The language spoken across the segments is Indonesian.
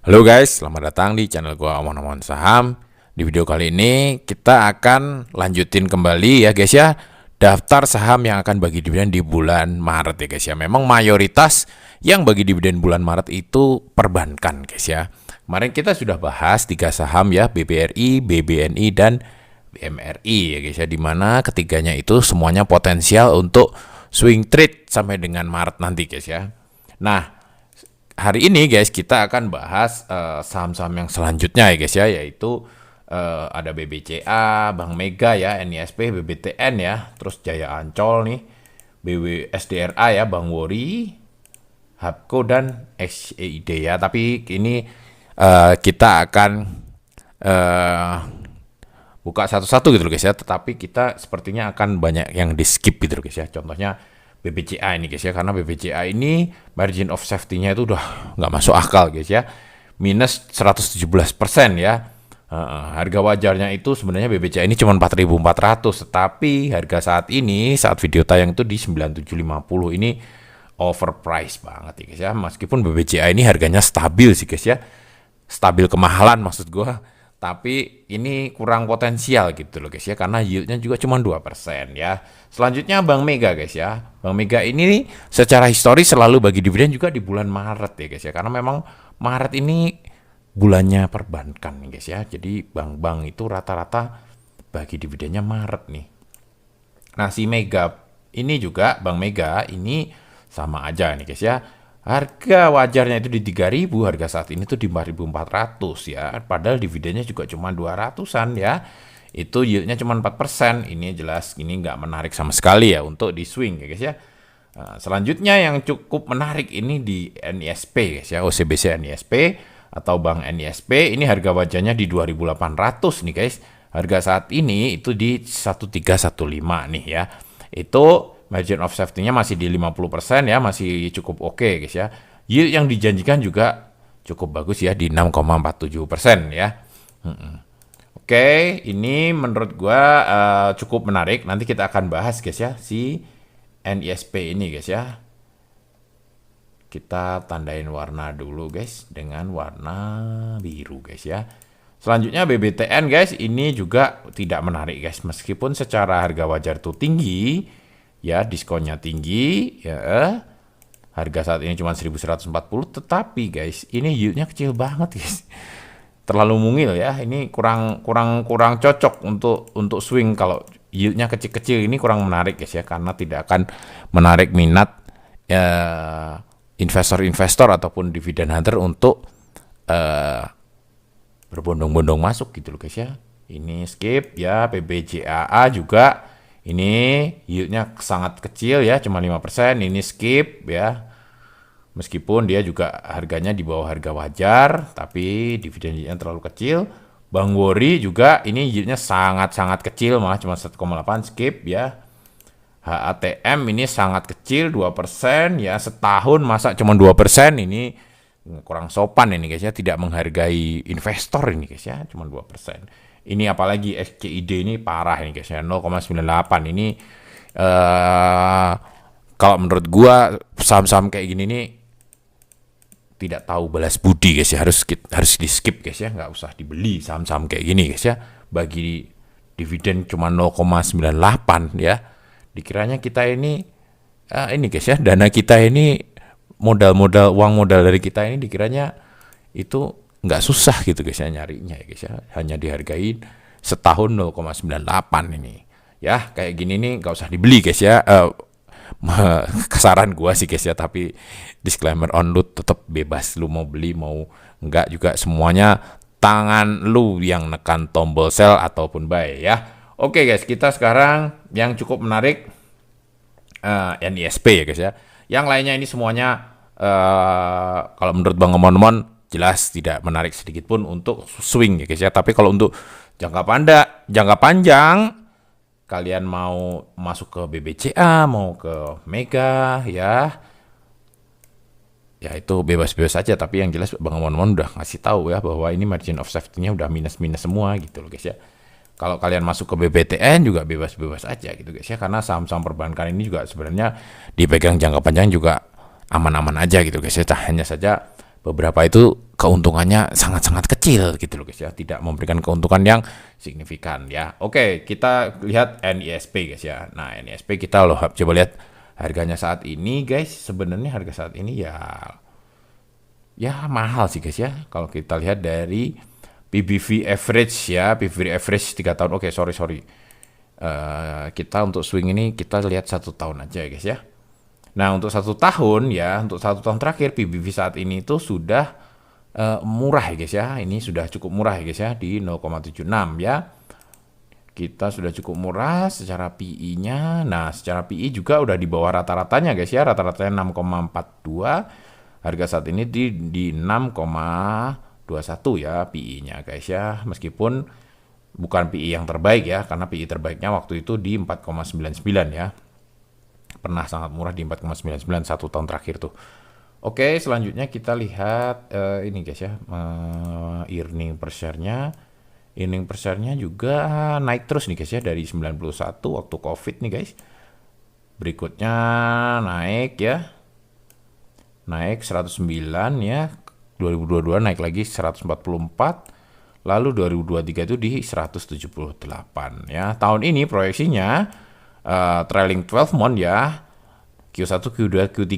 Halo guys, selamat datang di channel gua Omong-Omong Saham. Di video kali ini kita akan lanjutin kembali ya guys ya, daftar saham yang akan bagi dividen di bulan Maret ya guys ya. Memang mayoritas yang bagi dividen bulan Maret itu perbankan guys ya. Kemarin kita sudah bahas 3 saham ya, BBRI, BBNI dan BMRI ya guys ya, dimana ketiganya itu semuanya potensial untuk swing trade sampai dengan Maret nanti guys ya. Nah, hari ini guys kita akan bahas saham-saham yang selanjutnya ya guys ya, yaitu ada BBCA, Bank Mega ya, NISP, BBTN ya, terus Jaya Ancol nih, BWSDRA ya, Bank Wori, Habko dan XEID ya. Tapi ini kita akan buka satu-satu gitu loh guys ya, tetapi kita sepertinya akan banyak yang di skip gitu loh guys ya. Contohnya BBCA ini guys ya, karena BBCA ini margin of safety-nya itu udah nggak masuk akal guys ya, minus 117% ya. Harga wajarnya itu sebenarnya BBCA ini cuma 4.400, tetapi harga saat ini, saat video tayang itu di 9750, ini overpriced banget ya guys ya. Meskipun BBCA ini harganya stabil sih guys ya, stabil kemahalan maksud gua, tapi ini kurang potensial gitu loh guys ya, karena yieldnya juga cuma 2% ya. Selanjutnya Bank Mega guys ya. Bank Mega ini secara historis selalu bagi dividen juga di bulan Maret ya guys ya, karena memang Maret ini bulannya perbankan nih guys ya. Jadi bank-bank itu rata-rata bagi dividennya Maret nih. Nah, si Mega ini juga, Bank Mega ini sama aja nih guys ya. Harga wajarnya itu di 3.000, harga saat ini tuh di 4.400 ya. Padahal dividennya juga cuma 200-an ya. Itu yieldnya cuma 4%. Ini jelas ini nggak menarik sama sekali ya untuk di swing ya guys ya. Nah, selanjutnya yang cukup menarik ini di NISP guys ya, OCBC NISP atau Bank NISP. Ini harga wajarnya di 2.800 nih guys. Harga saat ini itu di 1315 nih ya. Itu margin of safety-nya masih di 50% ya, masih cukup oke guys ya. Yield yang dijanjikan juga cukup bagus ya, di 6,47% ya. Oke, ini menurut gua cukup menarik. Nanti kita akan bahas guys ya, si NISP ini guys ya. Kita tandain warna dulu guys, dengan warna biru guys ya. Selanjutnya BBTN guys, ini juga tidak menarik guys, meskipun secara harga wajar itu tinggi ya, diskonnya tinggi ya. Harga saat ini cuma 1.140, tetapi guys ini yieldnya kecil banget guys. Terlalu mungil ya. Ini kurang cocok untuk swing. Kalau yieldnya kecil-kecil ini kurang menarik guys ya, karena tidak akan menarik minat investor-investor ataupun dividen hunter untuk berbondong-bondong masuk gitu loh guys ya. Ini skip ya. PBJAA juga ini yieldnya sangat kecil ya, cuma 5%. Ini skip ya. Meskipun dia juga harganya di bawah harga wajar, tapi dividen yieldnya terlalu kecil. Bank Wori juga ini yieldnya sangat-sangat kecil, malah cuma 1,8, skip ya. HATM ini sangat kecil, 2% ya. Setahun masa cuma 2%, ini kurang sopan ini guys ya, tidak menghargai investor ini guys ya, cuma 2%. Ini apalagi XCID ini parah ini guys ya, 0,98. Ini kalau menurut gua saham-saham kayak gini nih tidak tahu balas budi guys ya, harus di skip guys ya, nggak usah dibeli saham-saham kayak gini guys ya. Bagi dividen cuma 0,98 ya, dikiranya kita ini guys ya, dana kita ini, uang modal dari kita ini dikiranya itu nggak susah gitu guys ya nyarinya ya guys ya, hanya dihargai setahun 0,98 ini ya. Kayak gini nih nggak usah dibeli guys ya. Kesaran gua sih guys ya, tapi disclaimer on, lu tetap bebas, lu mau beli mau enggak juga, semuanya tangan lu yang nekan tombol sell ataupun buy ya. Oke guys, kita sekarang yang cukup menarik NISP ya guys ya. Yang lainnya ini semuanya kalau menurut Bang Omon jelas tidak menarik sedikit pun untuk swing ya guys ya. Tapi kalau untuk jangka panjang, kalian mau masuk ke BBCA, mau ke Mega ya itu bebas-bebas saja. Tapi yang jelas Bang Omon udah ngasih tahu ya, bahwa ini margin of safety-nya udah minus-minus semua gitu loh guys ya. Kalau kalian masuk ke BBTN juga bebas-bebas aja gitu guys ya, karena saham-saham perbankan ini juga sebenarnya dipegang jangka panjang juga aman-aman aja gitu guys ya. Hanya saja beberapa itu keuntungannya sangat-sangat kecil gitu loh guys ya, tidak memberikan keuntungan yang signifikan ya. Oke, kita lihat NISP guys ya. Nah, NISP kita loh coba lihat harganya saat ini guys. Sebenarnya harga saat ini ya mahal sih guys ya. Kalau kita lihat dari PBV average ya, PBV average 3 tahun. Oke, sorry. Kita untuk swing ini kita lihat 1 tahun aja ya guys ya. Nah, untuk 1 tahun ya, untuk 1 tahun terakhir PBV saat ini itu sudah murah ya guys ya. Ini sudah cukup murah ya guys ya, di 0,76 ya. Kita sudah cukup murah secara PI-nya. Nah, secara PI juga udah di bawah rata-ratanya guys ya. Rata-ratanya 6,42. Harga saat ini di 6,21 ya PI-nya guys ya. Meskipun bukan PI yang terbaik ya, karena PI terbaiknya waktu itu di 4,99 ya. Pernah sangat murah di 4,99 1 tahun terakhir tuh. Oke, selanjutnya kita lihat ini guys ya, earning per share-nya. Earning per share-nya juga naik terus nih guys ya, dari 91 waktu COVID nih guys. Berikutnya naik ya. Naik 109 ya. 2022 naik lagi 144. Lalu 2023 itu di 178 ya. Tahun ini proyeksinya trailing 12 month ya. Q1, Q2, Q3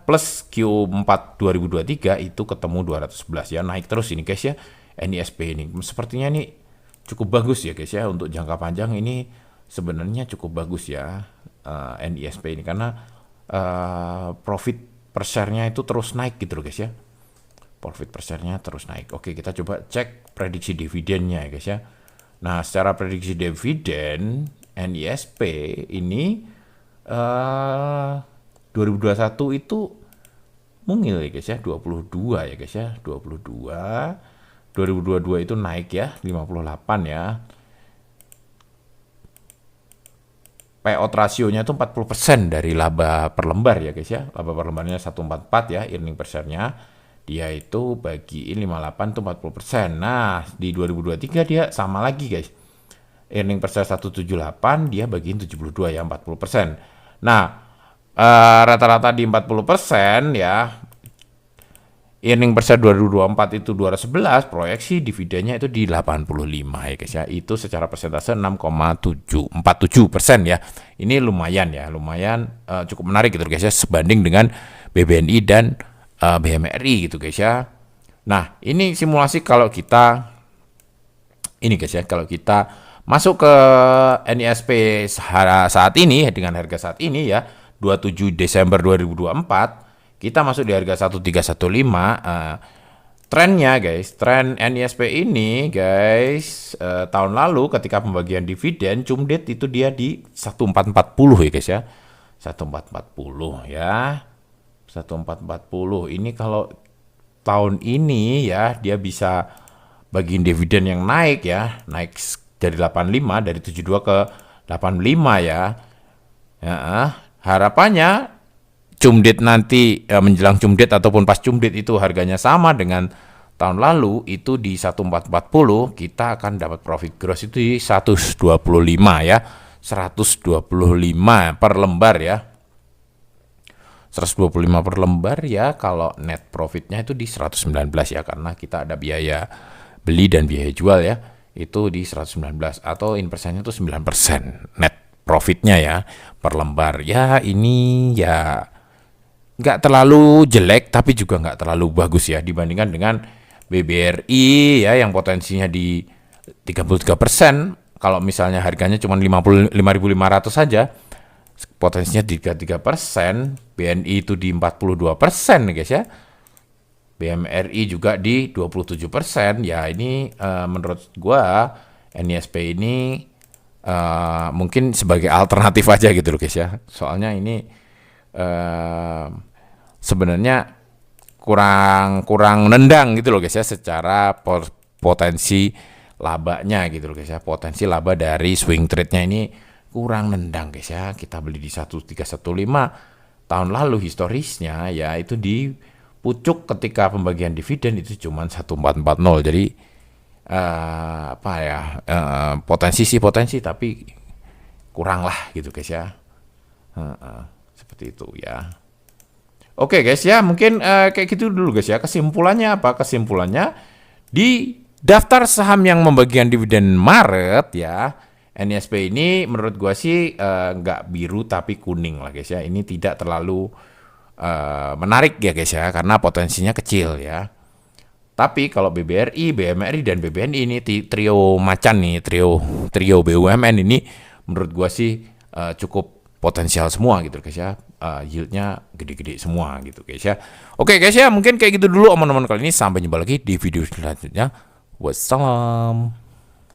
plus Q4 2023 itu ketemu 211 ya. Naik terus ini guys ya. NISP ini sepertinya ini cukup bagus ya guys ya. Untuk jangka panjang ini sebenarnya cukup bagus ya NISP ini. Karena profit per share-nya itu terus naik gitu loh guys ya. Profit per share-nya terus naik. Oke, kita coba cek prediksi dividennya ya guys ya. Nah, secara prediksi dividen NISP ini 2021 itu mungil ya guys ya, 22 ya guys ya, 22. 2022 itu naik ya, 58 ya. Payout rasionya itu 40% dari laba per lembar ya guys ya. Laba per lembarnya 144 ya, earning per share-nya. Dia itu bagiin 58 itu 40%. Nah, di 2023 dia sama lagi guys. Earning per share 178, dia bagiin 72 ya, 40%. Nah, rata-rata di 40% ya. Earning per share 2024 itu 211, proyeksi dividennya itu di 85 ya guys ya. Itu secara persentase 6,47% ya. Ini lumayan ya, cukup menarik gitu guys ya, sebanding dengan BBNI dan BMRI gitu guys ya. Nah, ini simulasi kalau kita ini guys ya, kalau kita masuk ke NISP saat ini dengan harga saat ini ya, 27 Desember 2024, kita masuk di harga 1315. Trennya guys, tren NISP ini guys, tahun lalu ketika pembagian dividen cumdet itu dia di 1440 ya guys ya. 1440 ya. 1440 ini kalau tahun ini ya dia bisa bagiin dividen yang naik ya, naik dari 85 dari 72 ke 85 ya. Harapannya cumdet nanti menjelang cumdet ataupun pas cumdet itu harganya sama dengan tahun lalu itu di 1440, kita akan dapat profit gross itu di 125 ya. 125 per lembar ya. 125 per lembar ya, kalau net profitnya itu di 119 ya, karena kita ada biaya beli dan biaya jual ya, itu di 119 atau in persennya itu 9% net profitnya ya per lembar ya. Ini ya nggak terlalu jelek tapi juga nggak terlalu bagus ya dibandingkan dengan BBRI ya yang potensinya di 33%. Kalau misalnya harganya cuma 55.500 saja, potensinya 33%, BNI itu di 42% guys ya. BMRI juga di 27%. Ya ini menurut gua NISP ini mungkin sebagai alternatif aja gitu loh guys ya. Soalnya ini sebenarnya kurang nendang gitu loh guys ya, secara potensi labanya gitu loh guys ya. Potensi laba dari swing trade-nya ini kurang nendang guys ya. Kita beli di 1315, tahun lalu historisnya ya itu di pucuk ketika pembagian dividen itu cuma 1440. Jadi potensi tapi kurang lah gitu guys ya. Seperti itu ya. Oke guys ya, mungkin kayak gitu dulu guys ya. Kesimpulannya apa? Kesimpulannya di daftar saham yang membagikan dividen Maret ya, NISP ini menurut gua sih nggak biru tapi kuning lah guys ya. Ini tidak terlalu menarik ya guys ya, karena potensinya kecil ya. Tapi kalau BBRI, BMRI dan BBNI ini trio macan nih, trio BUMN ini menurut gua sih cukup potensial semua gitu guys ya. Yieldnya gede-gede semua gitu guys ya. Oke guys ya, mungkin kayak gitu dulu omongan-omongan kali ini. Sampai jumpa lagi di video selanjutnya. Wassalam.